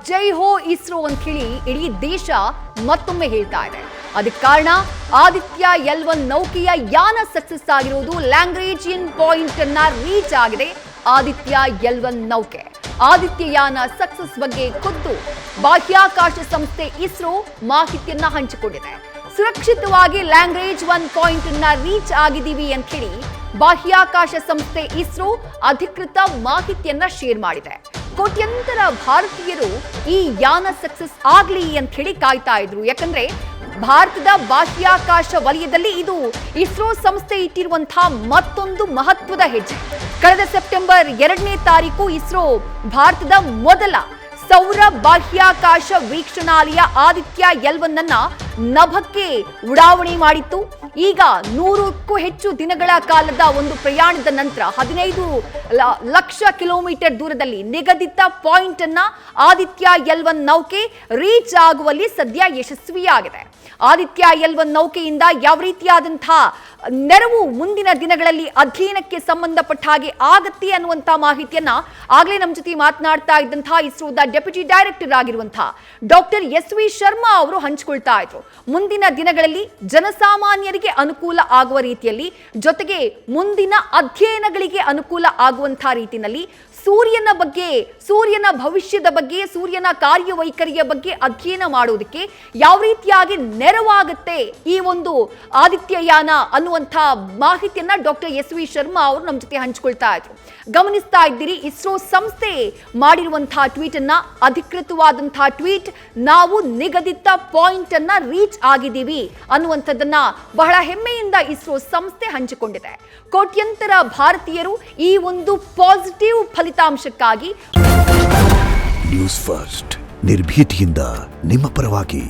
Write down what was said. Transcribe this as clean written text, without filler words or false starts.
ಜೈ ಹೋ ಇಸ್ರೋ ಅಂತ ಹೇಳಿ ಇಡೀ ದೇಶ ಮತ್ತೊಮ್ಮೆ ಹೇಳ್ತಾ ಇದೆ. ಅದಕ್ಕೆ ಕಾರಣ ಆದಿತ್ಯ L1 ನೌಕೆಯ ಯಾನ ಸಕ್ಸಸ್ ಆಗಿರೋದು. ಲ್ಯಾಂಗ್ರೇಜಿಯನ್ ಪಾಯಿಂಟ್ ಅನ್ನ ರೀಚ್ ಆಗಿದೆ ಆದಿತ್ಯ L1 ನೌಕೆ. ಆದಿತ್ಯಯಾನ ಸಕ್ಸಸ್ ಬಗ್ಗೆ ಖುದ್ದು ಬಾಹ್ಯಾಕಾಶ ಸಂಸ್ಥೆ ಇಸ್ರೋ ಮಾಹಿತಿಯನ್ನ ಹಂಚಿಕೊಂಡಿದೆ. ಸುರಕ್ಷಿತವಾಗಿ ಲ್ಯಾಂಗ್ರೇಜ್ 1 ಪಾಯಿಂಟ್ ಅನ್ನ ರೀಚ್ ಆಗಿದ್ದೀವಿ ಅಂತ ಹೇಳಿ ಬಾಹ್ಯಾಕಾಶ ಸಂಸ್ಥೆ ಇಸ್ರೋ ಅಧಿಕೃತ ಮಾಹಿತಿಯನ್ನ ಶೇರ್ ಮಾಡಿದೆ. ಕೋಟ್ಯಂತರ ಭಾರತೀಯರು ಈ ಯಾನ ಸಕ್ಸಸ್ ಆಗ್ಲಿ ಅಂತ ಹೇಳಿ ಕಾಯ್ತಾ ಇದ್ರು. ಯಾಕಂದ್ರೆ ಭಾರತದ ಬಾಹ್ಯಾಕಾಶ ವಲಯದಲ್ಲಿ ಇದು ಇಸ್ರೋ ಸಂಸ್ಥೆ ಇಟ್ಟಿರುವಂತಹ ಮತ್ತೊಂದು ಮಹತ್ವದ ಹೆಜ್ಜೆ. ಕಳೆದ ಸೆಪ್ಟೆಂಬರ್ 2ನೇ ತಾರೀಕು ಇಸ್ರೋ ಭಾರತದ ಮೊದಲ ಸೌರ ಬಾಹ್ಯಾಕಾಶ ವೀಕ್ಷಣಾಲಯ ಆದಿತ್ಯ L1 ಅನ್ನ ನಭಕ್ಕೆ ಉಡಾವಣೆ ಮಾಡಿತ್ತು. ಈಗ 100ಕ್ಕೂ ಹೆಚ್ಚು ದಿನಗಳ ಕಾಲದ ಒಂದು ಪ್ರಯಾಣದ ನಂತರ 15 ಲಕ್ಷ ಕಿಲೋಮೀಟರ್ ದೂರದಲ್ಲಿ ನಿಗದಿತ ಪಾಯಿಂಟ್ ಅನ್ನ ಆದಿತ್ಯ L1 ನೌಕೆ ರೀಚ್ ಆಗುವಲ್ಲಿ ಸದ್ಯ ಯಶಸ್ವಿಯಾಗಿದೆ. ಆದಿತ್ಯ L1 ನೌಕೆಯಿಂದ ಯಾವ ರೀತಿಯಾದಂತಹ ನೆರವು ಮುಂದಿನ ದಿನಗಳಲ್ಲಿ ಅಧ್ಯಯನಕ್ಕೆ ಸಂಬಂಧಪಟ್ಟ ಹಾಗೆ ಆಗತ್ತೆ ಅನ್ನುವಂತಹ ಮಾಹಿತಿಯನ್ನ ಆಗ್ಲೇ ನಮ್ಮ ಜೊತೆ ಮಾತನಾಡ್ತಾ ಇದ್ದಂತಹ ಇಸ್ರೋದ ಡೆಪ್ಯೂಟಿ ಡೈರೆಕ್ಟರ್ ಆಗಿರುವಂತಹ ಡಾಕ್ಟರ್ SV ಶರ್ಮಾ ಅವರು ಹಂಚಿಕೊಳ್ತಾ ಇದ್ರು. ಮುಂದಿನ ದಿನಗಳಲ್ಲಿ ಜನಸಾಮಾನ್ಯರಿಗೆ ಅನುಕೂಲ ಆಗುವ ರೀತಿಯಲ್ಲಿ, ಜೊತೆಗೆ ಮುಂದಿನ ಅಧ್ಯಯನಗಳಿಗೆ ಅನುಕೂಲ ಆಗುವಂತಹ ರೀತಿಯಲ್ಲಿ ಸೂರ್ಯನ ಬಗ್ಗೆ, ಸೂರ್ಯನ ಭವಿಷ್ಯದ ಬಗ್ಗೆ, ಸೂರ್ಯನ ಕಾರ್ಯವೈಖರಿಯ ಬಗ್ಗೆ ಅಧ್ಯಯನ ಮಾಡುವುದಕ್ಕೆ ಯಾವ ರೀತಿಯಾಗಿ ನೆರವಾಗುತ್ತೆ ಈ ಒಂದು ಆದಿತ್ಯಯಾನ ಅನ್ನುವಂಥ ಮಾಹಿತಿಯನ್ನ ಡಾಕ್ಟರ್ SV ಶರ್ಮಾ ಅವರು ನಮ್ಮ ಜೊತೆ ಹಂಚಿಕೊಳ್ತಾ ಇದ್ರು. ಗಮನಿಸ್ತಾ ಇದ್ದೀರಿ, ಇಸ್ರೋ ಸಂಸ್ಥೆ ಮಾಡಿರುವಂತಹ ಟ್ವೀಟ್ ಅನ್ನ, ಅಧಿಕೃತವಾದಂತಹ ಟ್ವೀಟ್, ನಾವು ನಿಗದಿತ ಪಾಯಿಂಟ್ ಅನ್ನ ರೀಚ್ ಆಗಿದ್ದೀವಿ ಅನ್ನುವಂಥದ್ದನ್ನ ಬಹಳ ಹೆಮ್ಮೆಯಿಂದ ಇಸ್ರೋ ಸಂಸ್ಥೆ ಹಂಚಿಕೊಂಡಿದೆ. ಕೋಟ್ಯಂತರ ಭಾರತೀಯರು ಈ ಒಂದು ಪಾಸಿಟಿವ್ ಫಲಿತಾಂಶಕ್ಕಾಗಿ ನ್ಯೂಸ್ ಫಸ್ಟ್ ನಿರ್ಭೀತಿಯಿಂದ ನಿಮ್ಮ ಪರವಾಗಿ.